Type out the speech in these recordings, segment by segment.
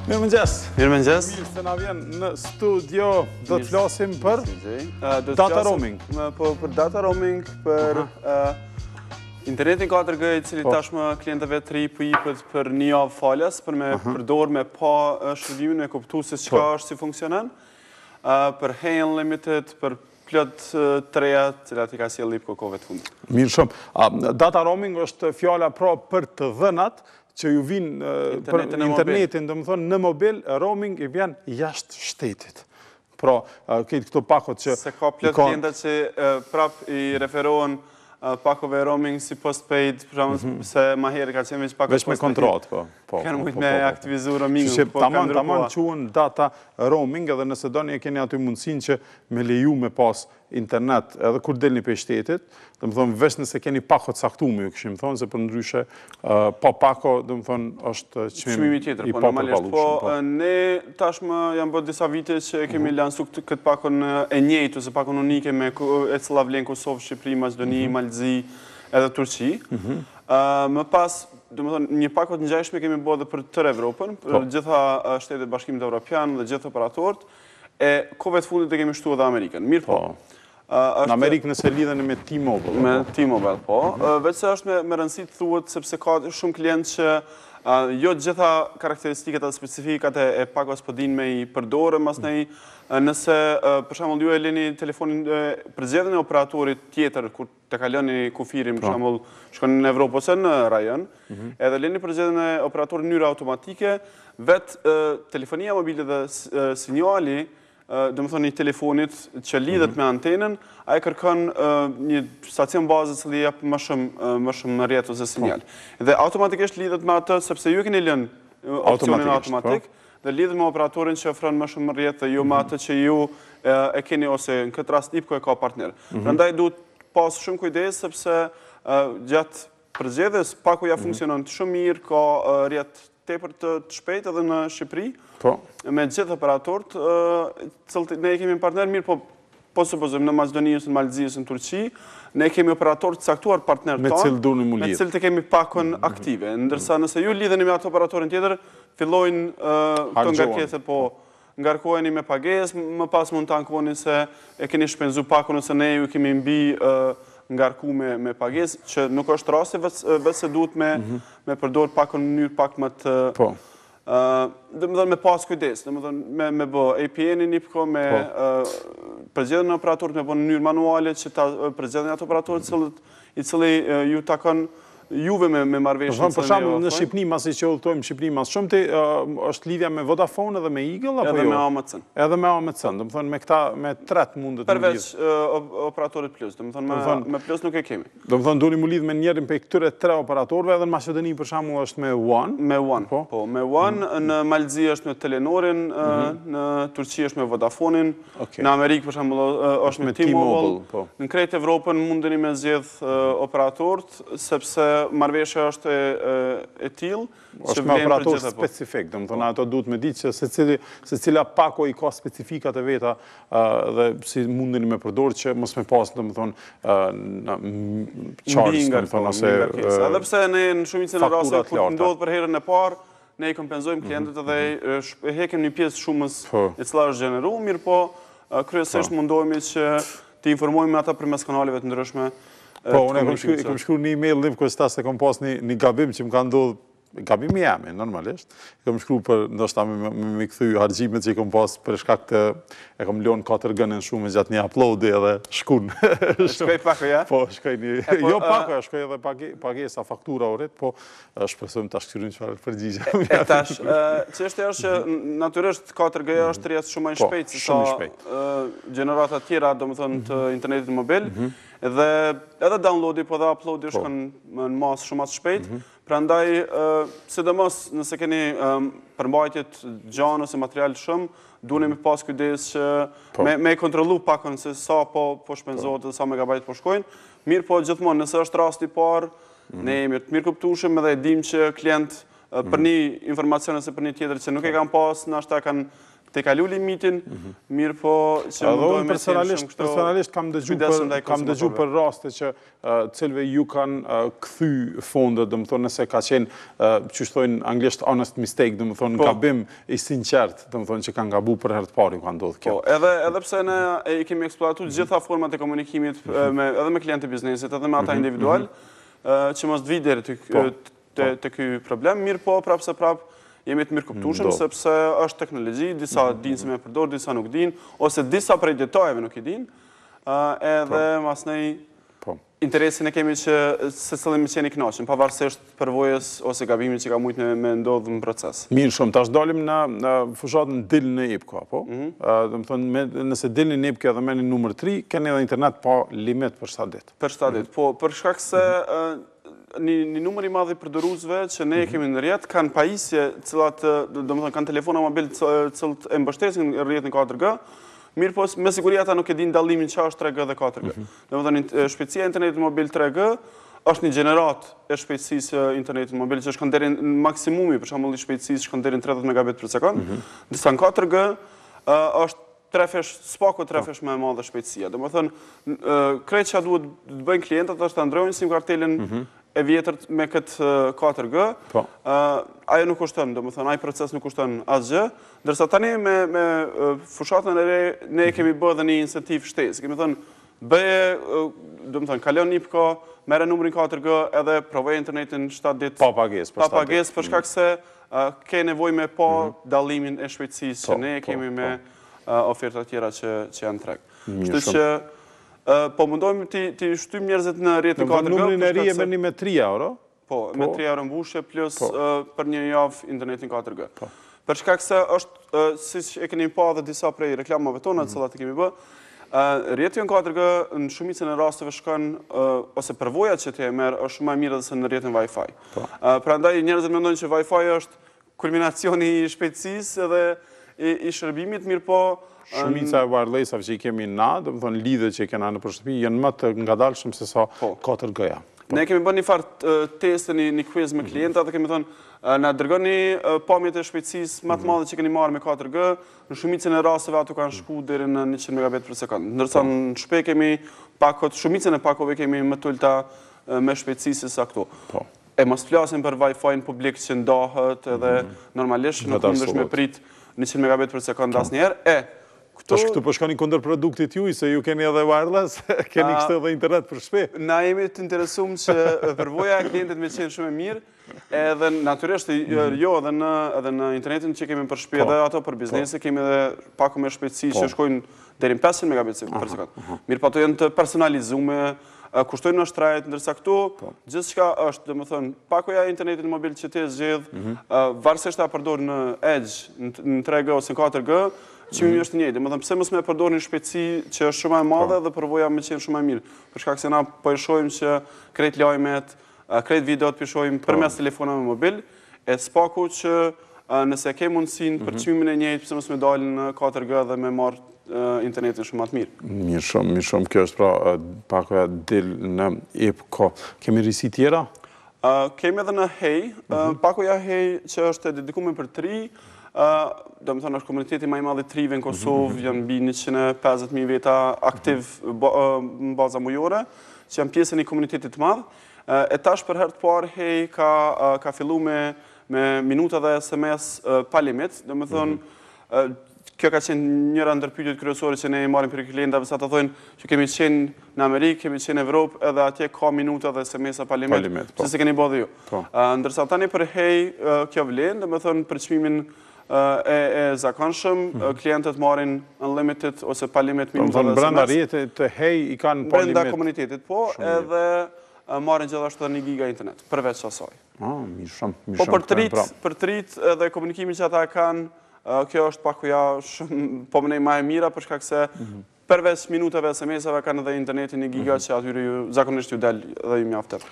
Mirëmëngjes. Mirëmëngjes. Mirë se na vjen në studio, do të flasim për Data roaming. Po për data roaming, për internetin 4G i cili tashmë klientëve të ri po jepet për një javë falas për me përdor me pa shërbimin e kuptuar se çka është si funksionon. Për Hey Unlimited, për plot të reja, cilat i ka sjellë Lipco kohëve të fundit. Mirë shumë. Data roaming është fjala pra për të dhënat që ju vinë për internetin, do më thonë, në mobil, roaming i vjen jashtë shtetit. Pra, këtë këto pakot që... Se ka plot klientët që prap i referohen pakove roaming si postpaid, për shembull se ma herë ka qenë veç pakot veç me kontratë, po. Kanë mujt me aktivizu roamingun, që po kanë tamam quhen data roaming, edhe nëse doni e keni aty mundësinë që me leju me pas internet edhe kur delni për shtetit, do më thonë veç nëse keni pako të saktuar, ju kishim thonë, se për ndryshe pa pako, do më thonë, është çmimi tjetër, po normalisht. Po ne tashmë janë bërë disa vite që kemi lansuar këtë pakon e njëjtë ose pakon unike me e cila vlen Kosovë, Shqipëri, Maqedoni, Malzi, edhe Turqi. Më pas, do më thonë, një pakot ngjashme kemi bërë edhe për tërë Evropën, për gjitha shtetet Bashkimit Evropian dhe gjithë operatorët, e kohëve të fundit e kemi shtuar edhe Amerikën. Mirë po. Në Amerikë nëse lidhen me T-Mobile. Me T-Mobile, po. Veç se është me rëndësi të thuhet sepse ka shumë klientë që jo gjitha karakteristikat dhe specifikat e pakos po dinë me i përdorë, mas nëse, për shembull, ju e leni telefonin përzgjedhjen e operatorit tjetër, kur të kaloni kufirin, për shembull, shkoni në Evropë ose në rajon, edhe leni përzgjedhjen e operatorit në mënyrë automatike, vetë telefonia mobile dhe sinjali, do më thonë një telefonit që lidhet me antenën, a e kërkon një stacion bazë që jep më shumë rrjet ose sinjal. Dhe automatikisht lidhet me atë, sepse ju keni lënë opcionin automatik, dhe lidhet me operatorin që ofron më shumë rrjet dhe ju me atë që ju e keni ose në këtë rast Lipco e ka partner. Prandaj duhet pas shumë kujdes, sepse gjatë përzgjedhjes paku ja funksionon shumë mirë, ka rrjet tepër të shpejt edhe në Shqipëri, me gjithë operatorët, ne kemi partner mirë, po supozojmë në Maqedoni ose në Malzi ose në Turqi, ne kemi operatorë të caktuar partner tonë, me cilë të kemi pakon aktive. Ndërsa nëse ju lidheni me atë operatorin tjetër, fillojnë të ngarkeset, po ngarkoheni me pagesë, më pas mund të ankoni se e keni shpenzu pakon ose ne ju kemi mbi ngarku me pagesë, që nuk është rasti, vetë se duhet me përdor pakon në mënyrë pak më të... Dhe më dhënë me pas kujdes, dhe më dhënë me bë APN-in Lipco, me përzgjedhjen e operatorit, me bë në mënyrë manuale, që ta përzgjedhjen e atë operatorit i cili ju takon juve me marrëveshje. Për shembull në Shqipëri, masi që udhtojmë në Shqipëri mas shumë, është lidhja me Vodafone edhe me Eagle apo jo? Edhe me AMC-n. Edhe me AMC-n, do të thonë me këta me tret mundet të lidh. Përveç operatorit plus, do të thonë me plus nuk e kemi. Do të thonë doni mu lidh me njërin prej këtyre tre operatorëve, edhe në Maqedoni për shembull është me One. Me One, po, me One, në Malzi është me Telenorin, në Turqi është me Vodafonin, në Amerikë për shembull është me T-Mobile. Në krejt Evropën mundeni me zgjedh operatorët, sepse marrëveshja është e tillë, është me operator specifik, do të thonë ato duhet me ditë që secila pako i ka specifikat e veta dhe si mundeni me përdorë që mos me pas, do të thonë charge, do të thonë ose edhe pse ne në shumicën e rasteve kur ndodh për herën e parë, ne i kompenzojmë klientët edhe e hekim një pjesë shumës e cila është gjeneruar, mirë po kryesisht mundohemi që të informojmë ata përmes kanaleve të ndryshme. Po, unë e kom shkru një e-mail Lipco se kom pas një gabim që më ka ndodhë, gabimi jemi, normalisht. Kom shkru për, ndoshta me këthy hargjimet që i kom pas për shkak të, e kom lënë 4 gënën shumë gjatë një uploadi edhe shkun. Shkoj pako, ja? Po, shkoj një, jo pako, shkoj edhe pagesa, faktura orit, po shpresojmë ta shkryrin çfarë përgjigje. E tash, çështja është që natyrisht 4G është rrjet shumë më shpejt se sa gjenerata tjera, domethënë të internetit mobil. Edhe downloadi po dhe uploadi shkon në masë shumë më shpejt. Prandaj, sidomos nëse keni përmbajtjet gjanë ose material shumë, duheni me pas kujdes që me kontrollu pakon se sa po shpenzohet dhe sa megabajt po shkojnë. Mirë po gjithmonë, nëse është rasti parë, ne jemi të mirë kuptueshëm edhe e dim që klient për një informacion ose për një tjetër që nuk e kanë pas, nashta kanë te kalu limitin, mirë po që mundohem me personalisht kam dëgju për raste që cilve ju kanë kthy fondet, dhe më thonë nëse ka qenë, që shtojnë anglisht honest mistake, dhe më thonë gabim i sinqert, dhe më thonë që kanë gabu për herë të parë ju kanë ndodhë kjo. Edhe pse ne i kemi eksploatu gjitha format e komunikimit edhe me klientë e biznesit, edhe me ata individual, që mos të vi deri të ky problem, mirë po prapë se prapë jemi të mirë kuptueshëm, sepse është teknologji, disa dinë se me përdor, disa nuk dinë, ose disa prej detajeve nuk i dinë, edhe masnej interesin e kemi që se cëllim me qenë i kënaqur, pavarësisht përvojës ose gabimit që ka mujtë me ndodhë në proces. Mirë shumë, tash dalim në fushatën dil në IPCO, po? Dhe më thonë, nëse dilni në IPCO edhe meni numër 3, keni edhe internet pa limit për 7 ditë. Për 7 ditë, po, për shkak se një numër i madh i përdoruzve që ne kemi në rrjet kanë pajisje, cilat domethënë kanë telefona mobil cilët e mbështesin rrjetin 4G, mirë po me siguri ata nuk e dinë dallimin çfarë është 3G dhe 4G. Domethënë shpejtësia e internetit mobil 3G është një gjenerat e shpejtësisë internetit mobil që shkon deri në maksimumi, për shembull i shpejtësisë shkon deri në 30 megabit për sekond. Disa në 4G është 3 fesh, s'pako 3 fesh me madhe shpejtësia. Domethënë krejt që duhet të bëjnë klientët është të ndrojnë SIM kartelin e vjetër me këtë 4G, ajo nuk kushton, domethënë ai proces nuk kushton asgjë, ndërsa tani me fushatën e re ne kemi bërë dhe një incentiv shtesë. Kemi thënë bëje, domethënë kalon IPCO, merre numrin 4G edhe provoj internetin 7 ditë pa pagesë për 7 ditë. Pa pagesë për shkak se ke nevojë me pa dallimin e shpejtësisë që ne kemi me oferta tjera që janë treg. Kështu që po mundohemi të shtym njerëzit në rrjetin 4G. Numrin e ri e merrni me 3 euro? Po, me 3 euro mbushje plus për një javë internetin 4G. Për shkak se është, siç e keni pa edhe disa prej reklamave tona të cilat i kemi bë, rrjeti 4G në shumicën e rasteve shkon ose përvoja që ti e merr është shumë më e mirë se në rrjetin Wi-Fi. Prandaj njerëzit mendojnë që Wi-Fi është kulminacioni i shpejtësisë edhe i shërbimit, mirë po shumica e wirelessave që i kemi na, dhe më thonë lidhe që i kena në përshtëpi, jenë më të ngadalshëm se sa 4G-ja. Ne kemi bërë një farë teste, një quiz me klienta dhe kemi thonë, na dërgoni pamjet e shpejtësisë më të madhe që keni marrë me 4G, në shumicën e rasteve ato kanë shku deri në 100 megabit për sekond. Ndërsa në shpe kemi pakot, shumicën e pakove kemi më të ulta me shpejtësisë sa këto. E mos flasim për Wi-Fi në publik që ndahet edhe normalisht nuk mundesh me prit 100 megabit për sekond asnjëherë. Këtu po shkoni kundër produktit juaj, se ju keni edhe wireless, keni kështu edhe internet për shtëpi. Na jemi të interesuar që përvoja e klientit me qenë shumë e mirë, edhe natyrisht jo edhe në internetin që kemi për shtëpi edhe ato për biznese kemi edhe pak më shpejtësi që shkojnë deri në 500 megabit për sekond. Mirë, po ato janë të personalizuar, kushtojnë në shtrajt, ndërsa këtu gjithçka është, domethënë, pakoja e internetit mobil që ti zgjedh, varësisht ta përdor në Edge, në 3G ose në 4G, qëmimi është njëjtë. Domethënë pse mos më përdorin shpejtësi që është shumë e madhe dhe përvoja më qenë shumë e mirë. Për shkak se na po e shohim që krejt lajmet, krejt videot po shohim përmes telefonave mobil, e spaku që nëse ke mundësinë për çmimin e njëjtë, pse mos më dalin në 4G dhe më marr internetin shumë më të mirë. Mirë shumë, kjo është pra pakoja dil në IPCO. Kemi risi tjera? Kemi edhe në Hey, pakoja Hey që është dedikuar për tri, do më thonë është komuniteti më i madh i trive në Kosovë, janë mbi 150.000 veta aktiv në baza mujore, që janë pjesë e një komuniteti të madh. E tash për herë të parë Hey ka fillu me minuta dhe SMS pa limit, do më thonë kjo ka qenë njëra ndër pyetjet kryesore që ne i marrim për klientëve, sa të thonë që kemi qenë në Amerikë, kemi qenë në Evropë, edhe atje ka minuta dhe SMS-a pa limit, që se keni bërë ju. Ndërsa tani për Hey kjo vlen, do më thonë për çmimin e zakonshëm, klientët marrin unlimited ose pa limit minuta dhe SMS. Brenda rrjetit të Hey i kanë pa limit. Brenda komunitetit, po, edhe marrin gjithashtu 1 giga internet, përveç asaj. Mirë shumë. Po për trit edhe komunikimin që ata kanë, kjo është pakoja shumë po më nej më e mira për shkak se përveç minutave SMS-ave kanë edhe internetin e giga që atyre zakonisht ju del dhe ju mjaftet.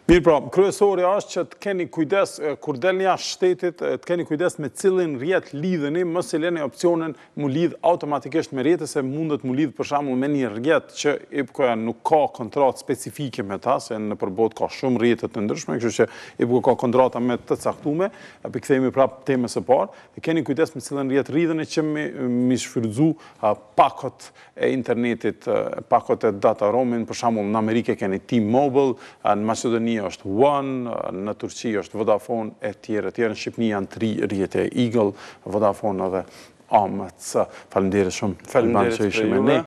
Mirë pra, kryesori është që të keni kujdes, kur delni jashtë shtetit, të keni kujdes me cilin rjet lidheni, mos e leni opsionin mu lidh automatikisht me rjetës, se mundet mu lidh për shembull me një rjet që IBK-ja nuk ka kontratë specifike me ta, se në përbot ka shumë rjetet të ndryshme, kështu që IBK ka kontrata me të caktume, apo kthehemi prapë temës së parë, dhe keni kujdes me cilin rjet lidheni që mi shfrytëzu pakot e internetit, pakot e data roaming, për shembull në Amerikë keni T-Mobile, në Maqedoni është One, në Turqi është Vodafone e tjerë. Në Shqipëni janë 3 rjete, Eagle, Vodafone edhe AMC. Faleminderit shumë. Faleminderit për juve.